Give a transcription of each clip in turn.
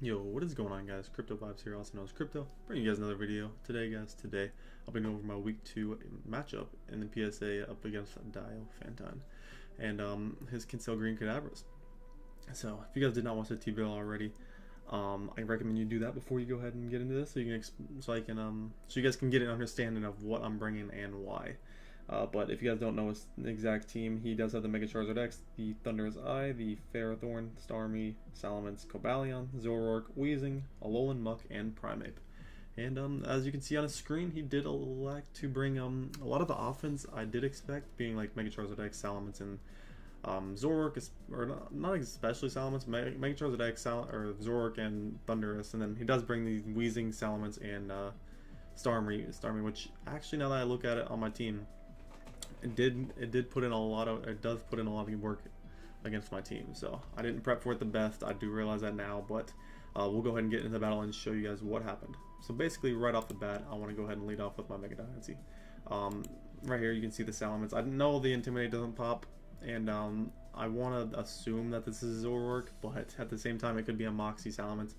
Yo, what is going on, guys? Crypto Vibes here, also known as Crypto. Bringing you guys another video. Today, I'll be going over my week 2 matchup in the PSA up against Dio Fantine and his Kensal Green Cadavers. So, if you guys did not watch the T-bill already, I recommend you do that before you go ahead and get into this, so you guys can get an understanding of what I'm bringing and why. But if you guys don't know his exact team, he does have the Mega Charizard X, the Thunderous Eye, the Ferrothorn, Starmie, Salamence, Cobalion, Zoroark, Weezing, Alolan Muck, and Primeape. And as you can see on his screen, he did elect to bring a lot of the offense I did expect, being like Mega Charizard X, Salamence, and Zoroark, or not especially Salamence, Mega Charizard X, or Zoroark and Thunderous, and then he does bring the Weezing, Salamence, and Starmie, which actually, now that I look at it on my team, it does put in a lot of work against my team. So I didn't prep for it the best. I do realize that now, but we'll go ahead and get into the battle and show you guys what happened. So basically, right off the bat, I want to go ahead and lead off with my Mega Dynasty. Right here, you can see the Salamence. I know the Intimidate doesn't pop, and I want to assume that this is Zoroark, but at the same time, it could be a Moxie Salamence.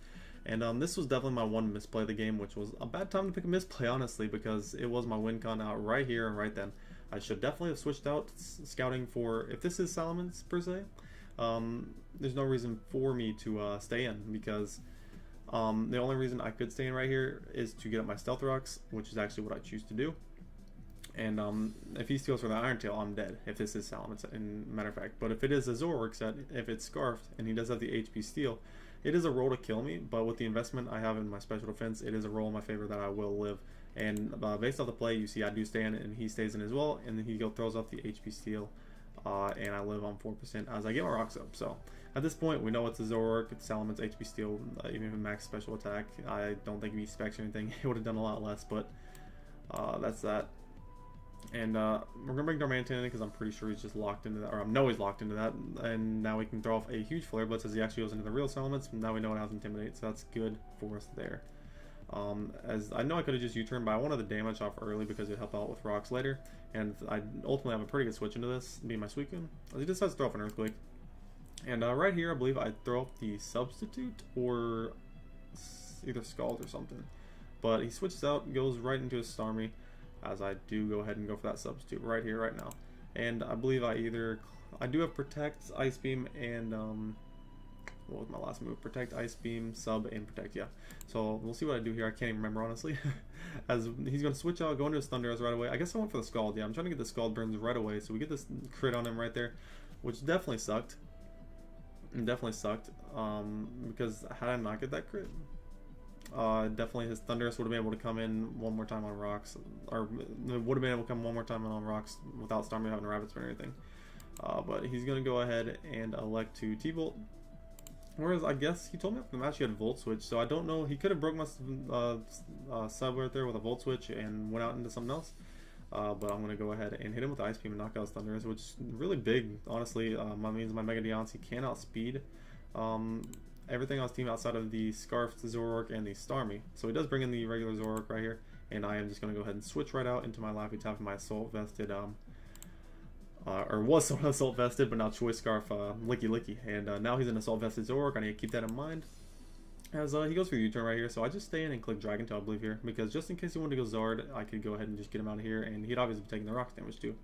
And this was definitely my one misplay of the game, which was a bad time to pick a misplay, honestly, because it was my win con out right here and right then. I should definitely have switched out scouting for, if this is Salamence per se, there's no reason for me to stay in, because the only reason I could stay in right here is to get up my Stealth Rocks, which is actually what I choose to do. And if he steals for the Iron Tail, I'm dead, if this is Salamence, in matter of fact. But if it is a Zoroark set, if it's Scarfed, and he does have the HP Steal, it is a roll to kill me, but with the investment I have in my special defense, it is a roll in my favor that I will live. And based off the play, you see I do stay in, and he stays in as well, and then he throws off the HP Steal, and I live on 4% as I get my rocks up. So at this point, we know it's a Zoroark, it's Salamence, HP Steal, even if it max special attack. I don't think if he specs or anything, it would have done a lot less, but that's that. And we're gonna bring Darmanitan in because I'm pretty sure he's just locked into that, or I know he's locked into that. And now we can throw off a huge Flare Blitz as he actually goes into the real Salamence. Now we know it has Intimidate, so that's good for us there. As I know I could have just U-turned, but I wanted the damage off early because it'd help out with rocks later. And I ultimately have a pretty good switch into this, being my Suicune. He decides to throw off an Earthquake. And right here, I believe I throw off the Substitute or either Scald or something. But he switches out, goes right into his Starmie, as I do go ahead and go for that Substitute right here, right now. And I believe I do have Protect, Ice Beam, and what was my last move? Protect, Ice Beam, Sub, and Protect, yeah. So we'll see what I do here. I can't even remember, honestly. As he's going to switch out, go into his Thunderous right away. I guess I went for the Scald, yeah. I'm trying to get the Scald burns right away, so we get this crit on him right there, which definitely sucked. Because had I not get that crit, definitely his Thunderous would have been able to come in one more time on rocks, or would have been able to come one more time on rocks without Starmie having a Rapid Spin or anything. But he's going to go ahead and elect to T-Volt. Whereas I guess he told me after the match he had Volt Switch, so I don't know. He could have broke my sub right there with a Volt Switch and went out into something else. But I'm going to go ahead and hit him with the Ice Beam and knock out his Thunderous, which is really big, honestly. That means my Mega Deonce can outspeed everything on his team outside of the Scarfed Zoroark and the Starmie. So he does bring in the regular Zoroark right here, and I am just going to go ahead and switch right out into my Laffy Taffy, my Assault Vested, or was Assault Vested, but now Choice Scarf Licky. And now he's an Assault Vested Zoroark. I need to keep that in mind as he goes for the U-turn right here. So I just stay in and click Dragon Tail, I believe, here, because just in case he wanted to go Zard, I could go ahead and just get him out of here, and he'd obviously be taking the rocks damage too.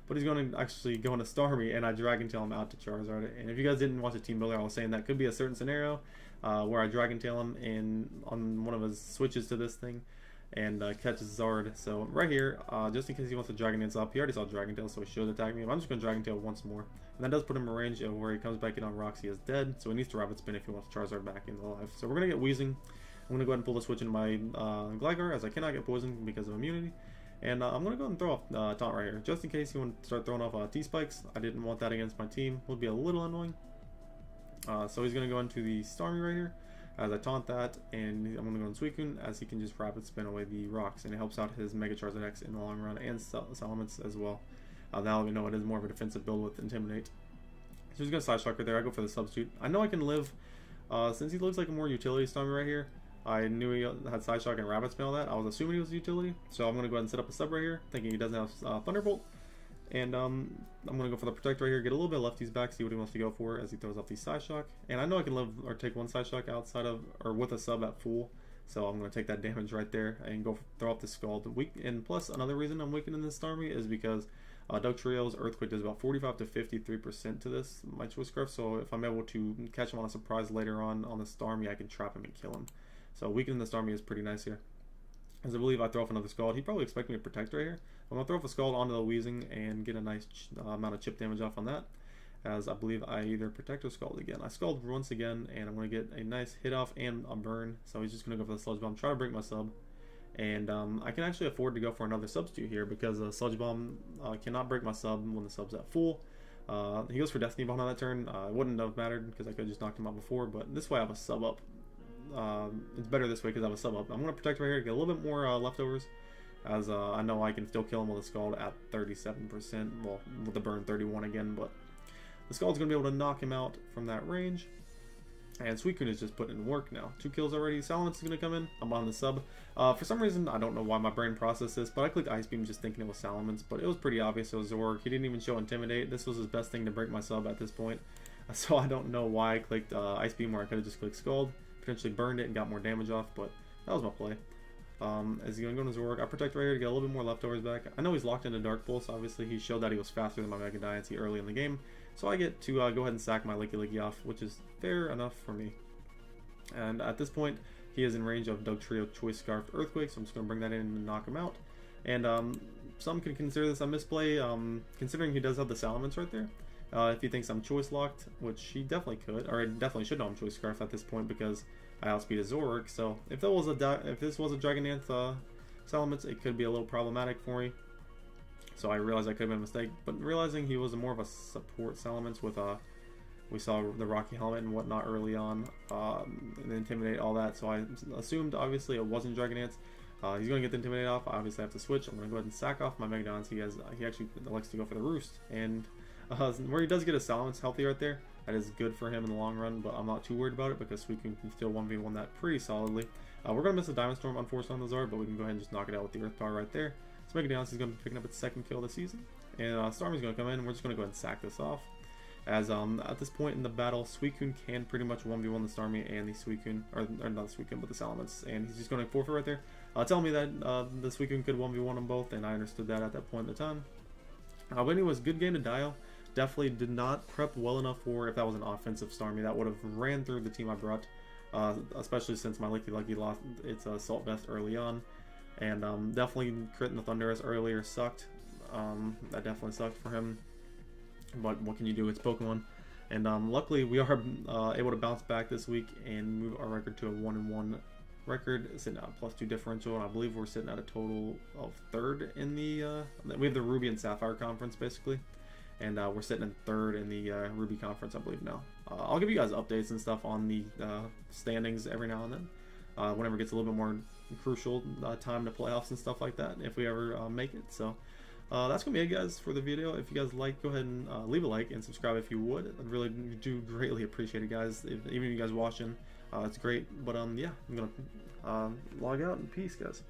But he's going to actually go into Starmie, and I Dragon Tail him out to Charizard. And if you guys didn't watch the team builder, I was saying that could be a certain scenario where I Dragon Tail him in on one of his switches to this thing, and catches Zard. So right here, just in case he wants to Dragon Dance up, he already saw Dragon Tail, so he should attack me. But I'm just going to Dragon Tail once more, and that does put him in range of where he comes back in on rocks. He is dead, so he needs to Rapid Spin if he wants Charizard back into life. So we're going to get Weezing. I'm going to go ahead and pull the switch into my Gligar, as I cannot get poisoned because of immunity. And I'm going to go ahead and throw off Taunt right here, just in case you want to start throwing off T-Spikes. I didn't want that against my team. Would be a little annoying. So he's going to go into the Starmie right here, as I taunt that, and I'm going to go in Suicune, as he can just Rapid Spin away the rocks, and it helps out his Mega Charizard X in the long run, and Salamence as well. Now we know it is more of a defensive build with Intimidate. So he's going to Side Shock right there. I go for the Substitute. I know I can live, since he looks like a more utility Starmie right here. I knew he had Side Shock and Rapid Spin all that. I was assuming he was a utility, so I'm going to go ahead and set up a sub right here, thinking he doesn't have Thunderbolt. And I'm going to go for the protect right here, get a little bit of lefties back, see what he wants to go for as he throws off the side shock. And I know I can live or take one side shock outside of, or with a sub at full. So I'm going to take that damage right there and go throw off the Scald. And plus, another reason I'm weakening this Starmie is because Dugtrio's Earthquake does about 45 to 53% to this, my Choice Scarf. So if I'm able to catch him on a surprise later on the Starmie, I can trap him and kill him. So weakening the Starmie is pretty nice here. As I believe I throw off another Scald, he probably expects me to protect right here. I'm going to throw off a Scald onto the Wheezing and get a nice amount of chip damage off on that. As I believe I either protect or Scald again. I Scald once again, and I'm going to get a nice hit off and a burn. So he's just going to go for the Sludge Bomb, try to break my sub. And I can actually afford to go for another substitute here because Sludge Bomb cannot break my sub when the sub's at full. He goes for Destiny Bond on that turn. It wouldn't have mattered because I could have just knocked him out before, but this way I have a sub up. It's better this way because I have a sub up. I'm going to protect right here, get a little bit more leftovers, as I know I can still kill him with a Scald at 37%, well, with the burn 31 again, but the Scald's going to be able to knock him out from that range. And Suicune is just putting in work now. 2 kills already. Salamence is going to come in. I'm on the sub. For some reason, I don't know why my brain processed this, but I clicked Ice Beam just thinking it was Salamence, but it was pretty obvious it was Zorg. He didn't even show Intimidate. This was his best thing to break my sub at this point. So I don't know why I clicked Ice Beam where I could have just clicked Scald, potentially burned it and got more damage off, but that was my play. As he's going to go to Zorg, I protect right here to get a little bit more leftovers back. I know he's locked into Dark Pulse. Obviously, he showed that he was faster than my Mega Diancie early in the game, so I get to go ahead and sack my Licky off, which is fair enough for me. And at this point, he is in range of Dugtrio Choice Scarf Earthquake, so I'm just going to bring that in and knock him out. And some could consider this a misplay, considering he does have the Salamence right there. If he thinks I'm Choice Locked, which he definitely could, or I definitely should know I'm Choice Scarf at this point because I outspeed a Zorg. So if this was a Dragonance Salamence, it could be a little problematic for me. So I realized I could have been a mistake, but realizing he was more of a support Salamence with we saw the Rocky Helmet and whatnot early on, and Intimidate, all that, so I assumed obviously it wasn't Dragonance. He's going to get the Intimidate off. I obviously have to switch. I'm going to go ahead and sack off my Mega Diancie. He actually likes to go for the Roost, and where he does get a Salamence healthy right there, that is good for him in the long run, but I'm not too worried about it because Suicune can still 1v1 that pretty solidly. We're going to miss a Diamond Storm unfortunately on the Zard, but we can go ahead and just knock it out with the Earth Power right there. So Mega Diancie is going to be picking up its 2nd kill of the season, and Starmie's going to come in, and we're just going to go ahead and sack this off. As at this point in the battle, Suicune can pretty much 1v1 the Starmie and the Suicune, or not the Suicune, but the Salamence, and he's just going to forfeit right there. Telling me that the Suicune could 1v1 them both, and I understood that at that point in the time. But anyways, good game to Dio. Definitely did not prep well enough for if that was an offensive Starmie. That would have ran through the team I brought, especially since my Licky lost its Assault Vest early on. And definitely critting the Thunderous earlier sucked. That definitely sucked for him. But what can you do? It's Pokemon. And luckily, we are able to bounce back this week and move our record to a 1-1 record, sitting at a +2 differential. And I believe we're sitting at a total of 3rd in the... we have the Ruby and Sapphire Conference, basically. And we're sitting in 3rd in the Ruby Conference, I believe, now. I'll give you guys updates and stuff on the standings every now and then. Whenever it gets a little bit more crucial time to playoffs and stuff like that, if we ever make it. So... that's gonna be it, guys, for the video. If you guys like, go ahead and leave a like and subscribe if you would. I really do greatly appreciate it, guys. Even if you guys watching, it's great. But yeah, I'm gonna log out and peace, guys.